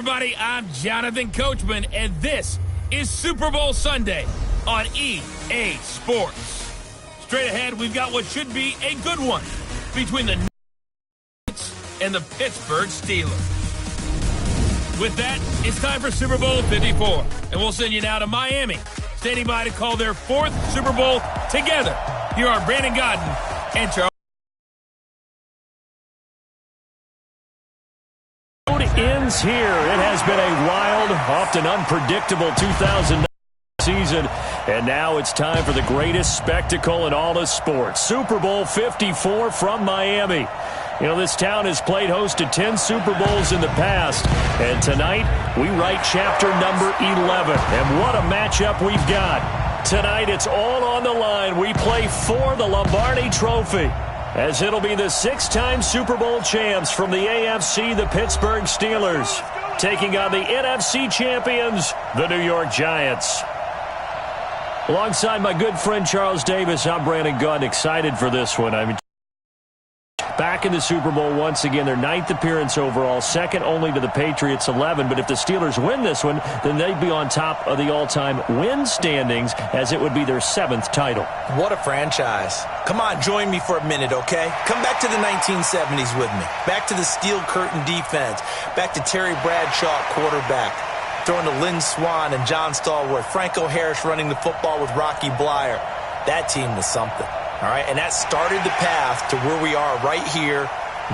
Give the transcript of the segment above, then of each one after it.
Everybody, I'm Jonathan Coachman, and this is Super Bowl Sunday on EA Sports. Straight ahead, we've got what should be a good one between the Nuggets and the Pittsburgh Steelers. With that, it's time for Super Bowl 54, and we'll send you now to Miami, standing by to call their fourth Super Bowl together. Here are Brandon Godden and Charles. Ends here. It has been a wild, often unpredictable 2009 season, and now it's time for the greatest spectacle in all of sports. Super Bowl 54 from Miami. You know, this town has played host to 10 Super Bowls in the past, and tonight we write chapter number 11. And what a matchup we've got. Tonight it's all on the line. We play for the Lombardi Trophy, as it'll be the six-time Super Bowl champs from the AFC, the Pittsburgh Steelers, taking on the NFC champions, the New York Giants. Alongside my good friend Charles Davis, I'm Brandon Gunn, excited for this one. Back in the Super Bowl once again, their ninth appearance overall, second only to the Patriots' 11. But if the Steelers win this one, then they'd be on top of the all-time win standings, as it would be their seventh title. What a franchise. Come on, join me for a minute, okay? Come back to the 1970s with me. Back to the steel curtain defense. Back to Terry Bradshaw at quarterback. Throwing to Lynn Swann and John Stallworth. Franco Harris running the football with Rocky Blyer. That team was something. All right, and that started the path to where we are right here,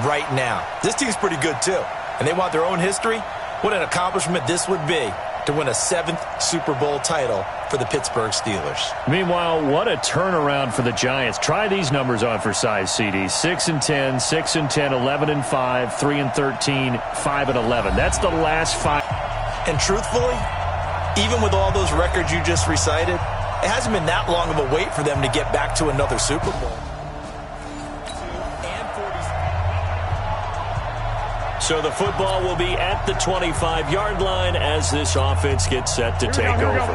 right now. This team's pretty good, too. And they want their own history. What an accomplishment this would be to win a seventh Super Bowl title for the Pittsburgh Steelers. Meanwhile, what a turnaround for the Giants. Try these numbers on for size, CD. 6-10, 6-10, 11-5, 3-13, 5-11. That's the last five. And truthfully, even with all those records you just recited, it hasn't been that long of a wait for them to get back to another Super Bowl. So the football will be at the 25-yard line as this offense gets set to take over.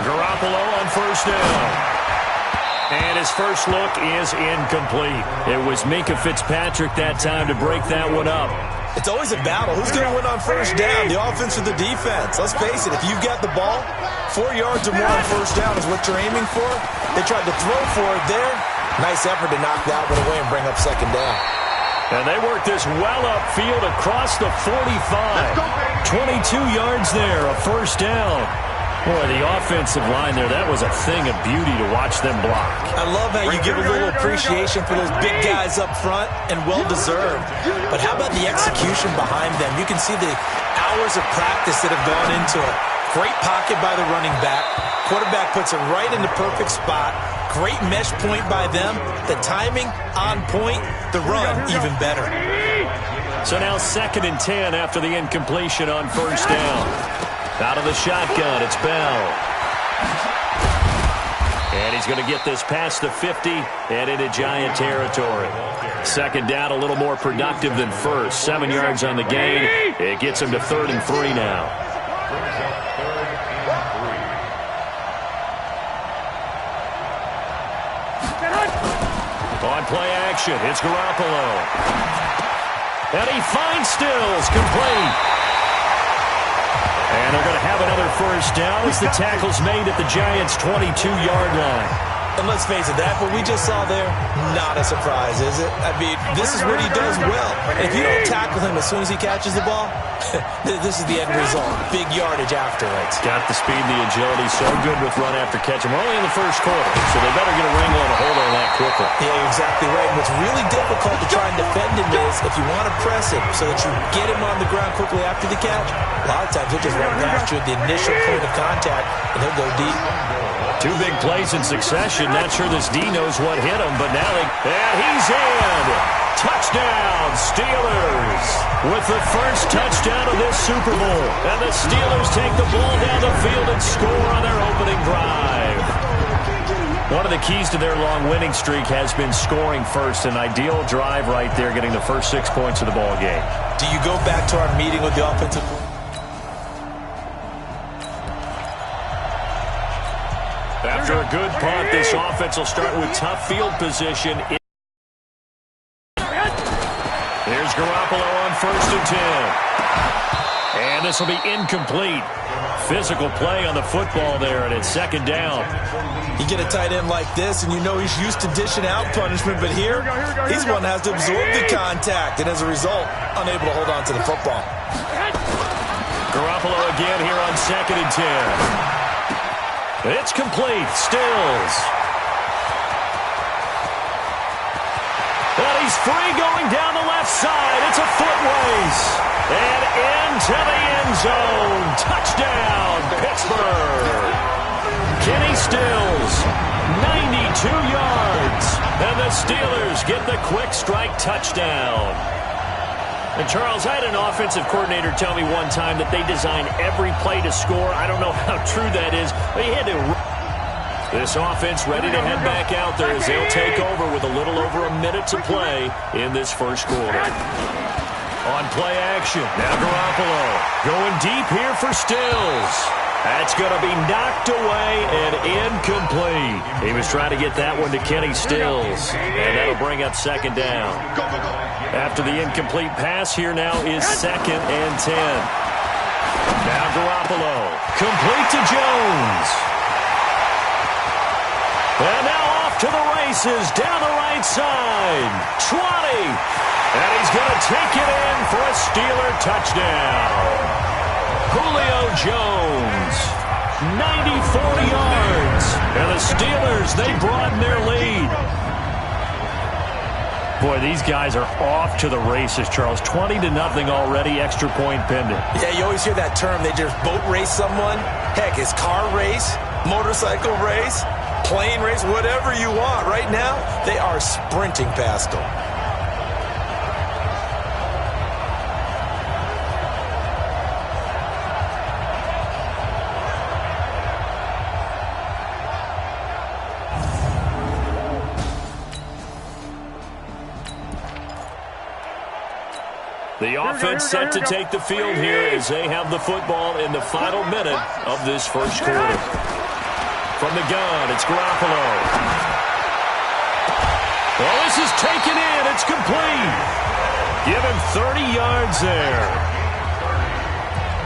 Garoppolo on first down. And his first look is incomplete. It was Minkah Fitzpatrick that time to break that one up. It's always a battle. Who's going to win on first down, the offense or the defense? Let's face it, if you've got the ball, 4 yards or more on first down is what you're aiming for. They tried to throw for it there. Nice effort to knock that one away and bring up second down. And they work this well upfield across the 45. 22 yards there, a first down. Boy, the offensive line there, that was a thing of beauty to watch them block. I love how you give a little appreciation for those big guys up front, and well-deserved. But how about the execution behind them? You can see the hours of practice that have gone into it. Great pocket by the running back. Quarterback puts it right in the perfect spot. Great mesh point by them. The timing on point. The run even better. So now 2nd and 10 after the incompletion on first down. Out of the shotgun, it's Bell. And he's going to get this past the 50 and into Giant territory. Second down, a little more productive than first. 7 yards on the gain. It gets him to 3rd and 3 now. On play action, it's Garoppolo. And he finds Stills, complete. And they're going to have another first down as the tackle's made at the Giants' 22-yard line. And let's face it, that what we just saw there, not a surprise, is it? I mean, this is what he does well. And if you don't tackle him as soon as he catches the ball, this is the end result. Big yardage afterwards. Got the speed and the agility, so good with run after catch. And we're only in the first quarter, so they better get a wrangle and a hold on that quickly. Yeah, you're exactly right. And what's really difficult to try and defend him is if you want to press him so that you get him on the ground quickly after the catch, a lot of times he'll just run past you at the initial point of contact, and he'll go deep. 2 big plays in succession. Not sure this D knows what hit him, but now and he's in. Touchdown, Steelers. With the first touchdown of this Super Bowl. And the Steelers take the ball down the field and score on their opening drive. One of the keys to their long winning streak has been scoring first. An ideal drive right there, getting the first 6 points of the ball game. Do you go back to our meeting with the offensive coordinator? After a good punt, this offense will start with tough field position. Garoppolo on 1st and 10. And this will be incomplete. Physical play on the football there, and it's 2nd down. You get a tight end like this, and you know he's used to dishing out punishment, but here, he's one that has to absorb the contact, and as a result, unable to hold on to the football. Garoppolo again here on 2nd and 10. It's complete. Stills. And he's free going down the left side. It's a foot race. And into the end zone. Touchdown, Pittsburgh. Kenny Stills, 92 yards. And the Steelers get the quick strike touchdown. And, Charles, I had an offensive coordinator tell me one time that they design every play to score. I don't know how true that is, but he had to. This offense ready to head back out there as they'll take over with a little over a minute to play in this first quarter. On play action, now Garoppolo going deep here for Stills. That's going to be knocked away and incomplete. He was trying to get that one to Kenny Stills, and that'll bring up 2nd down. After the incomplete pass, here now is 2nd and 10. Now Garoppolo, complete to Jones. And now off to the races, down the right side. 20. And he's going to take it in for a Steeler touchdown. Julio Jones, 94 yards. And the Steelers, they broaden their lead. Boy, these guys are off to the races, Charles. 20-0 already, extra point pending. Yeah, you always hear that term. They just boat race someone. Heck, it's car race, motorcycle race, plane race, whatever you want. Right now, they are sprinting past them. The offense set to take the field here as they have the football in the final minute of this first quarter. From the gun, it's Garoppolo. Well, this is taken in. It's complete. Give him 30 yards there.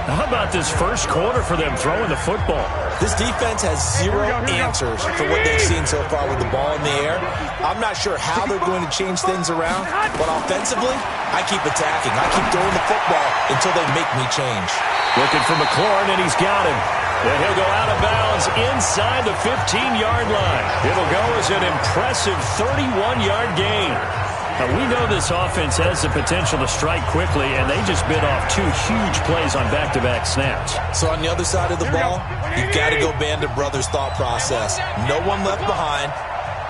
How about this first quarter for them throwing the football? This defense has zero answers for what they've seen so far with the ball in the air. I'm not sure how they're going to change things around, but offensively, I keep attacking. I keep throwing the football until they make me change. Looking for McLaurin, and he's got him. And he'll go out of bounds inside the 15-yard line. It'll go as an impressive 31-yard gain. Now, we know this offense has the potential to strike quickly, and they just bit off 2 huge plays on back-to-back snaps. So on the other side of the ball, you've got to go Band of Brothers thought process. No one left behind,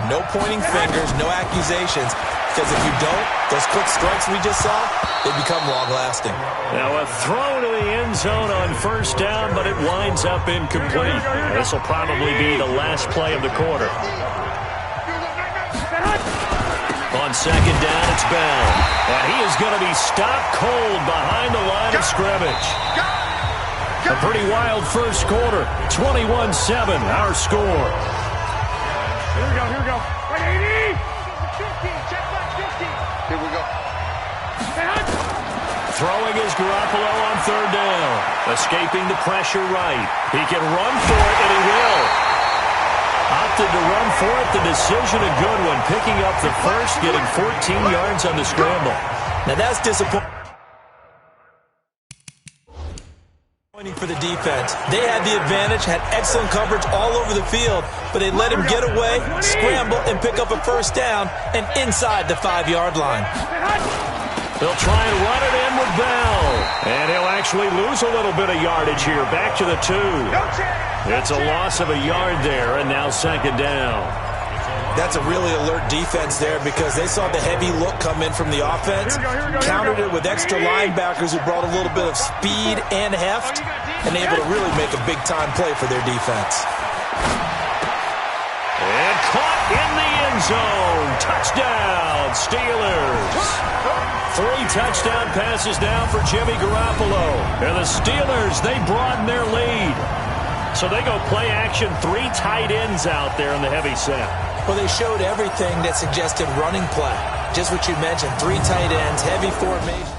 no pointing fingers, no accusations, because if you don't, those quick strikes we just saw, they become long-lasting. Now a throw to the end zone on 1st down, but it winds up incomplete. This will probably be the last play of the quarter. On 2nd down, it's Bell. And he is going to be stopped cold behind the line of scrimmage. A pretty wild first quarter. 21-7, our score. Here we go. 80. 50, check back 50. Here we go. Throwing is Garoppolo on 3rd down. Escaping the pressure right. He can run for it, and he will. Opted to run for it. The decision a good one. Picking up the first, getting 14 yards on the scramble. Now that's disappointing for the defense. They had the advantage, had excellent coverage all over the field, but they let him get away, scramble, and pick up a 1st down and inside the 5-yard line. They'll try and run it in with Bell. And he'll actually lose a little bit of yardage here. Back to the 2. It's a loss of a yard there, and now 2nd down. That's a really alert defense there because they saw the heavy look come in from the offense, countered it with extra linebackers who brought a little bit of speed and heft, and able to really make a big-time play for their defense. And caught in the end zone. Touchdown, Steelers. 3 touchdown passes now for Jimmy Garoppolo. And the Steelers, they broaden their lead. So they go play action, 3 tight ends out there in the heavy set. Well, they showed everything that suggested running play. Just what you mentioned, 3 tight ends, heavy formation.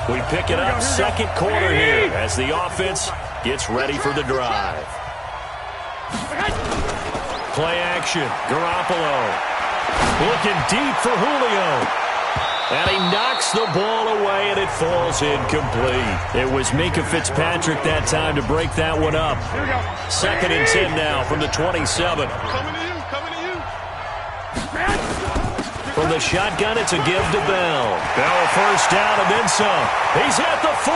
We pick it up second quarter here as the offense gets ready for the drive. Play action. Garoppolo looking deep for Julio. And he knocks the ball away, and it falls incomplete. It was Minka Fitzpatrick that time to break that one up. 2nd and 10 now from the 27. From the shotgun, it's a give to Bell. Bell first down and then some. He's at the 40.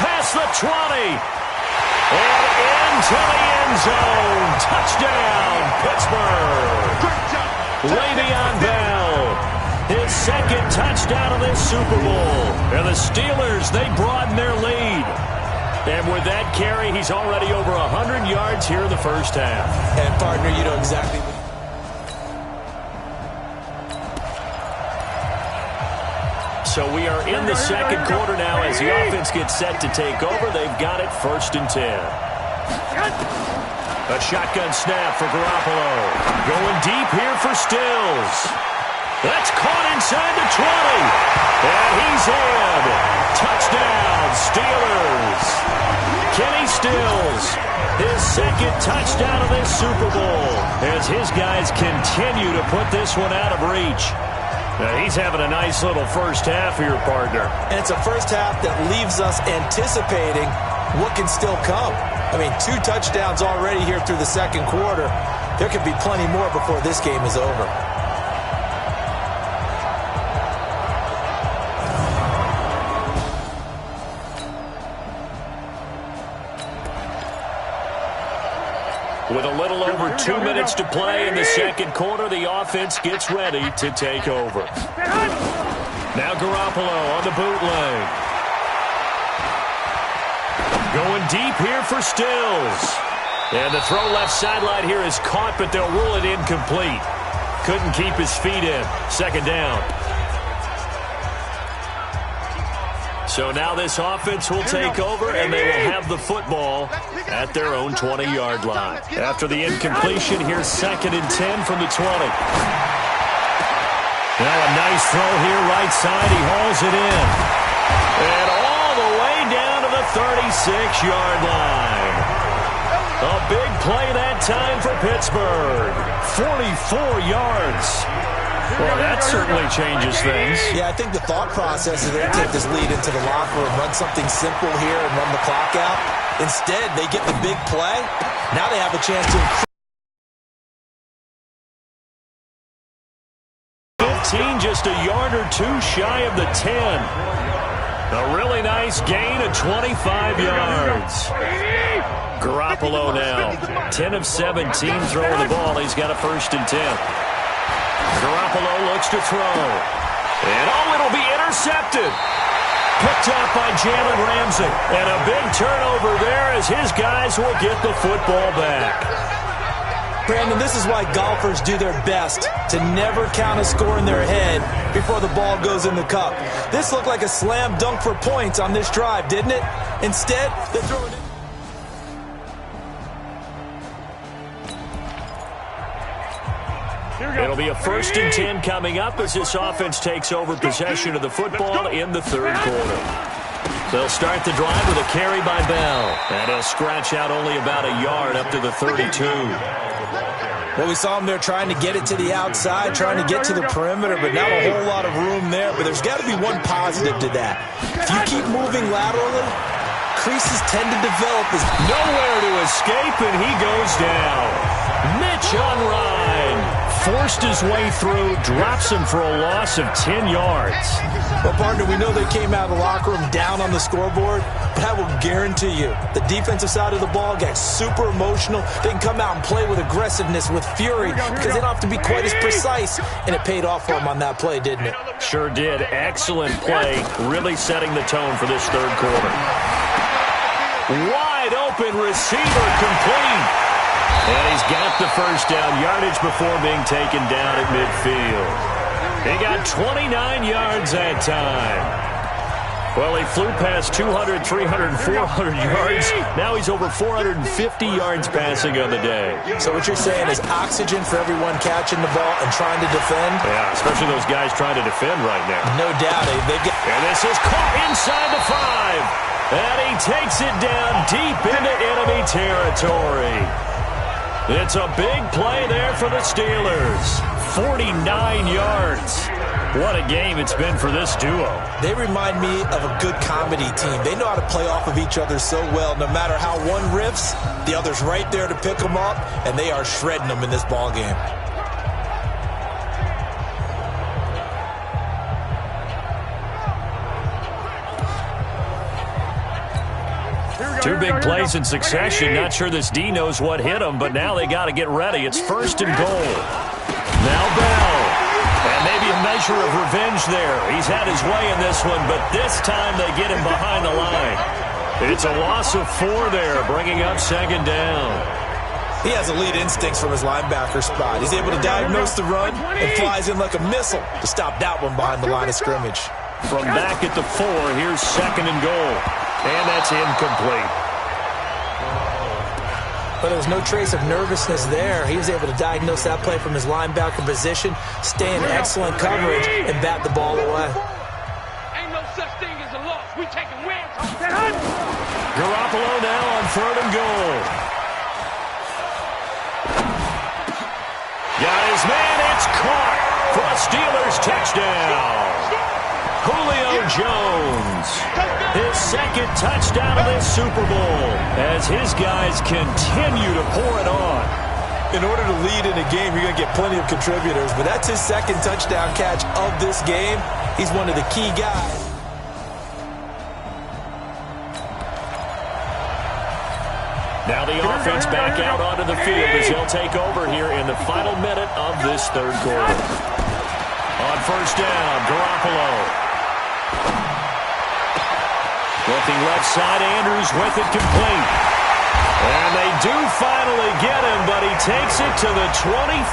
Past the 20. And into the end zone. Touchdown, Pittsburgh. Le'Veon Bell. His 2nd touchdown of this Super Bowl. And the Steelers, they broaden their lead. And with that carry, he's already over 100 yards here in the first half. And, partner, you know exactly what... So we are in the second quarter now as the offense gets set to take over. They've got it 1st and 10. A shotgun snap for Garoppolo. Going deep here for Stills. That's caught inside the 20. And he's in. Touchdown, Steelers. Kenny Stills, his 2nd touchdown of this Super Bowl as his guys continue to put this one out of reach. Now, he's having a nice little first half here, partner. And it's a first half that leaves us anticipating what can still come. I mean, 2 touchdowns already here through the second quarter. There could be plenty more before this game is over. With a little over 2 minutes to play in the second quarter, the offense gets ready to take over. Now Garoppolo on the bootleg. Going deep here for Stills. And the throw left sideline here is caught, but they'll rule it incomplete. Couldn't keep his feet in. 2nd down. So now this offense will take over, and they will have the football at their own 20-yard line. After the incompletion, here's 2nd and 10 from the 20. Now a nice throw here, right side. He hauls it in. And all the way down to the 36-yard line. A big play that time for Pittsburgh. 44 yards. Well, that certainly changes things. Yeah, I think the thought process is they take this lead into the locker room, run something simple here and run the clock out. Instead, they get the big play. Now they have a chance to increase. 15, just a yard or 2 shy of the 10. A really nice gain of 25 yards. Garoppolo now, 10 of 17 throwing the ball. He's got a 1st and 10. Garoppolo looks to throw. And, it'll be intercepted. Picked up by Jalen Ramsey. And a big turnover there as his guys will get the football back. Brandon, this is why golfers do their best to never count a score in their head before the ball goes in the cup. This looked like a slam dunk for points on this drive, didn't it? Instead, they throw it in. It'll be a 1st and 10 coming up as this offense takes over possession of the football in the 3rd quarter. They'll start the drive with a carry by Bell. And he'll scratch out only about a yard up to the 32. Well, we saw him there trying to get it to the outside, trying to get to the perimeter, but not a whole lot of room there. But there's got to be one positive to that. If you keep moving laterally, creases tend to develop. Nowhere to escape, and he goes down. Mitch Unrein forced his way through, drops him for a loss of 10 yards. Well, partner, we know they came out of the locker room down on the scoreboard, but I will guarantee you the defensive side of the ball gets super emotional. They can come out and play with aggressiveness, with fury, because they don't have to be quite as precise, and it paid off for them on that play, didn't it? Sure did. Excellent play, really setting the tone for this 3rd quarter. Wide open receiver complete. And he's got the 1st down yardage before being taken down at midfield. He got 29 yards that time. Well, he flew past 200, 300, 400 yards. Now he's over 450 yards passing on the day. So what you're saying is oxygen for everyone catching the ball and trying to defend? Yeah, especially those guys trying to defend right now. No doubt. And this is caught inside the 5. And he takes it down deep into enemy territory. It's a big play there for the Steelers. 49 yards. What a game it's been for this duo. They remind me of a good comedy team. They know how to play off of each other so well. No matter how one riffs, the other's right there to pick them up, and they are shredding them in this ball game. Two big plays in succession. Not sure this D knows what hit him, but now they got to get ready. It's 1st and goal. Now Bell. And maybe a measure of revenge there. He's had his way in this one, but this time they get him behind the line. It's a loss of 4 there, bringing up 2nd down. He has elite instincts from his linebacker spot. He's able to diagnose the run and flies in like a missile to stop that one behind the line of scrimmage. From back at the 4, here's 2nd and goal. And that's incomplete. But there was no trace of nervousness there. He was able to diagnose that play from his linebacker position, stay in excellent coverage, and bat the ball away. Ain't no such thing as a loss. We taking wins. Garoppolo now on 3rd and goal. Got his man. It's caught for a Steelers touchdown. Julio Jones, his 2nd touchdown of this Super Bowl as his guys continue to pour it on. In order to lead in a game, you're going to get plenty of contributors, but that's his 2nd touchdown catch of this game. He's one of the key guys. Now the offense back out onto the field as they'll take over here in the final minute of this 3rd quarter. On 1st down, Garoppolo. Looking left side, Andrews with it complete. And they do finally get him, but he takes it to the 25.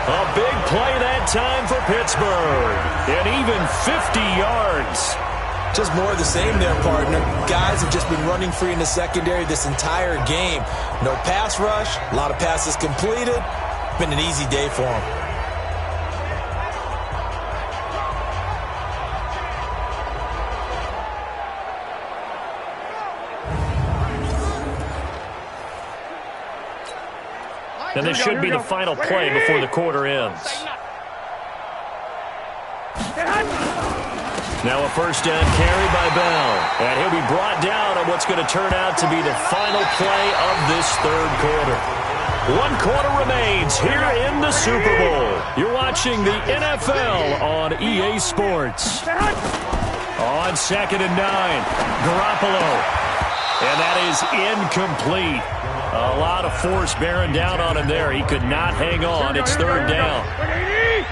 A big play that time for Pittsburgh. And even 50 yards. Just more of the same there, partner. Guys have just been running free in the secondary this entire game. No pass rush, a lot of passes completed. Been an easy day for them. And this should be the final play before the quarter ends. Now a 1st down carry by Bell. And he'll be brought down on what's going to turn out to be the final play of this 3rd quarter. 1 quarter remains here in the Super Bowl. You're watching the NFL on EA Sports. On 2nd and 9, Garoppolo. And that is incomplete. A lot of force bearing down on him there. He could not hang on. It's 3rd down.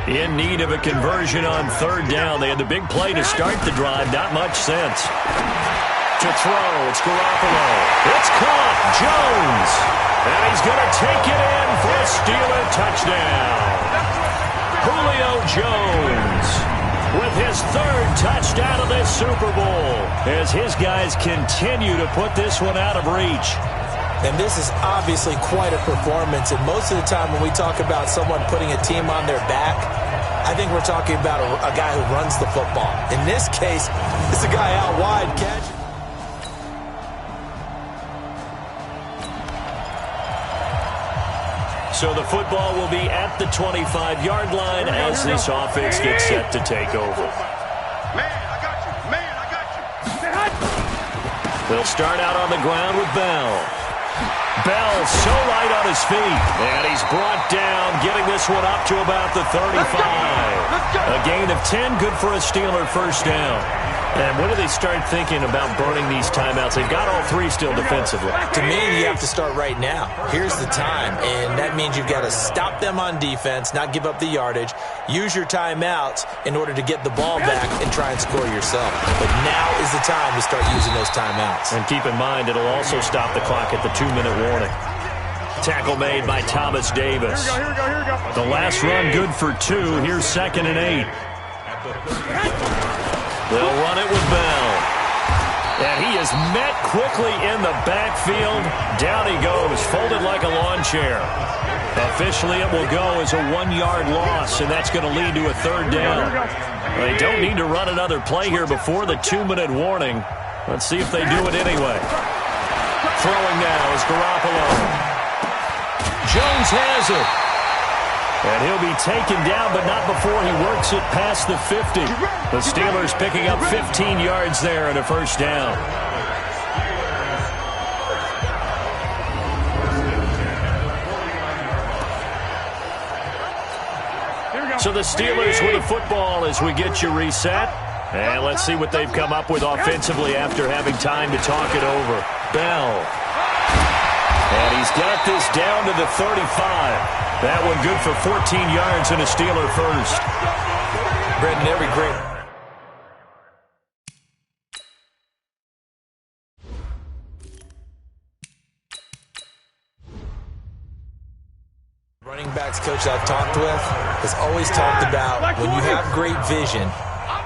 In need of a conversion on 3rd down. They had the big play to start the drive. Not much sense. To throw, it's Garoppolo. It's caught. Jones. And he's going to take it in for a Steeler touchdown. Julio Jones with his 3rd touchdown of this Super Bowl as his guys continue to put this one out of reach. And this is obviously quite a performance. And most of the time when we talk about someone putting a team on their back, I think we're talking about a guy who runs the football. In this case, it's a guy out wide catching. So the football will be at the 25-yard line as this offense gets set to take over. Man, I got you. Man, I got you. They'll start out on the ground with Bell. Bell so light on his feet. And he's brought down, getting this one up to about the 35. A gain of 10, good for a Steeler 1st down. And when do they start thinking about burning these timeouts? They've got all 3 still defensively. To me, you have to start right now. Here's the time, and that means you've got to stop them on defense, not give up the yardage, use your timeouts in order to get the ball back and try and score yourself. But now is the time to start using those timeouts. And keep in mind, it'll also stop the clock at the 2-minute warning. Tackle made by Thomas Davis. Here we go. The last run good for 2. Here's 2nd and 8. They'll run it with Bell. And he is met quickly in the backfield. Down he goes, folded like a lawn chair. Officially, it will go as a 1-yard loss, and that's going to lead to a 3rd down. They don't need to run another play here before the 2-minute warning. Let's see if they do it anyway. Throwing now is Garoppolo. Jones has it. And he'll be taken down, but not before he works it past the 50. The Steelers picking up 15 yards there and a 1st down. So the Steelers with the football as we get you reset. And let's see what they've come up with offensively after having time to talk it over. Bell. And he's got this down to the 35. That one good for 14 yards and a Steeler first. Brendan, every great running backs coach I've talked with has always talked about when you have great vision,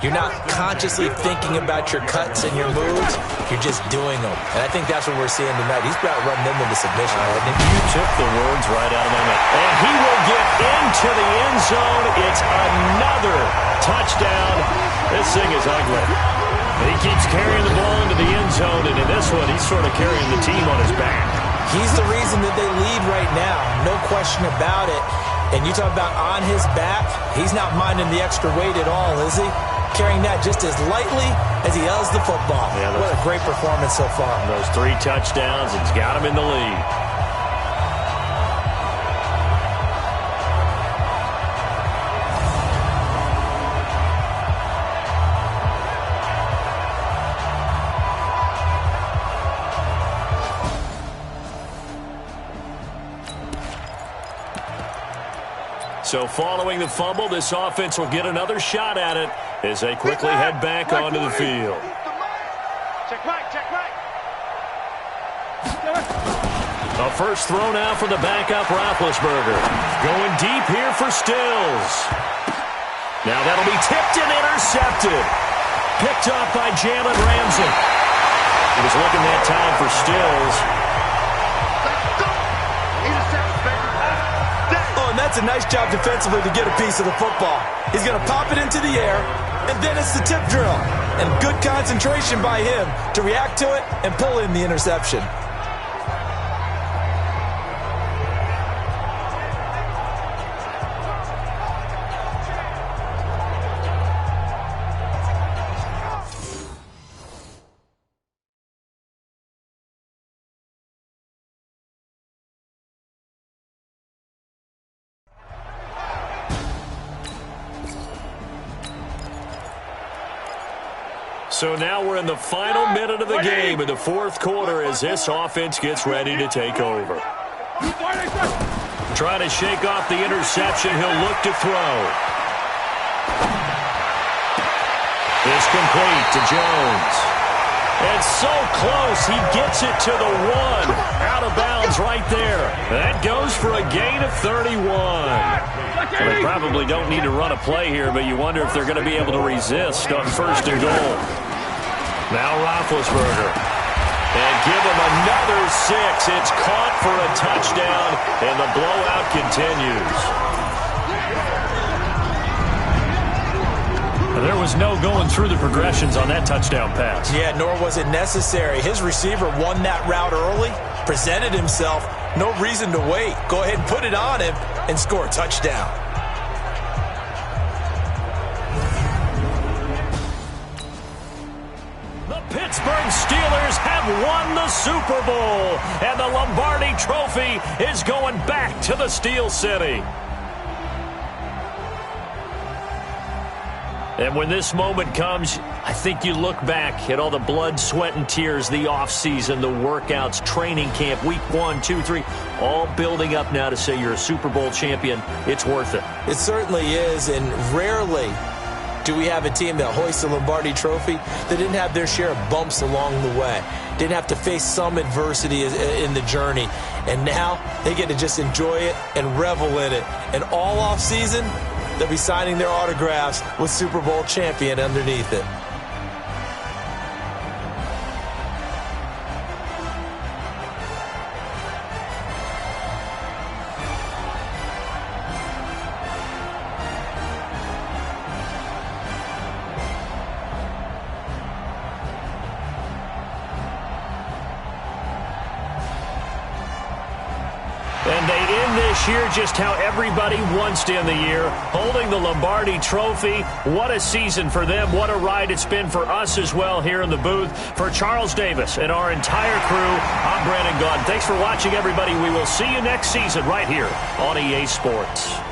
you're not consciously thinking about your cuts and your moves. You're just doing them. And I think that's what we're seeing tonight. He's about running them into submission. You took the words right out of my mouth. And he will get into the end zone. It's another touchdown. This thing is ugly. He keeps carrying the ball into the end zone, and in this one, he's sort of carrying the team on his back. He's the reason that they lead right now. No question about it. And you talk about on his back, he's not minding the extra weight at all, is he? Carrying that just as lightly as he does the football. Yeah, what a great performance so far. Those 3 touchdowns, it's got him in the lead. So following the fumble, this offense will get another shot at it as they quickly head back onto the field. Check right, check right. A first throw now for the backup Roethlisberger. Going deep here for Stills. Now that'll be tipped and intercepted. Picked up by Jalen Ramsey. He was looking that time for Stills. And that's a nice job defensively to get a piece of the football. He's going to pop it into the air, and then it's the tip drill. And good concentration by him to react to it and pull in the interception. So now we're in the final minute of the game in the 4th quarter as this offense gets ready to take over. Trying to shake off the interception, he'll look to throw. It's complete to Jones. And so close, he gets it to the 1. Out of bounds right there. That goes for a gain of 31. They probably don't need to run a play here, but you wonder if they're going to be able to resist on 1st and goal. Now Roethlisberger. And give him another 6. It's caught for a touchdown, and the blowout continues. There was no going through the progressions on that touchdown pass. Yeah, nor was it necessary. His receiver won that route early, presented himself, no reason to wait. Go ahead and put it on him and score a touchdown. Pittsburgh Steelers have won the Super Bowl, and the Lombardi Trophy is going back to the Steel City. And when this moment comes, I think you look back at all the blood, sweat, and tears, the offseason, the workouts, training camp, week 1, 2, 3, all building up now to say you're a Super Bowl champion. It's worth it. It certainly is, and rarely do we have a team that hoists a Lombardi Trophy that didn't have their share of bumps along the way, didn't have to face some adversity in the journey, and now they get to just enjoy it and revel in it. And all offseason, they'll be signing their autographs with Super Bowl champion underneath it. And they end this year just how everybody wants to end the year, holding the Lombardi Trophy. What a season for them. What a ride it's been for us as well here in the booth. For Charles Davis and our entire crew, I'm Brandon Gunn. Thanks for watching, everybody. We will see you next season right here on EA Sports.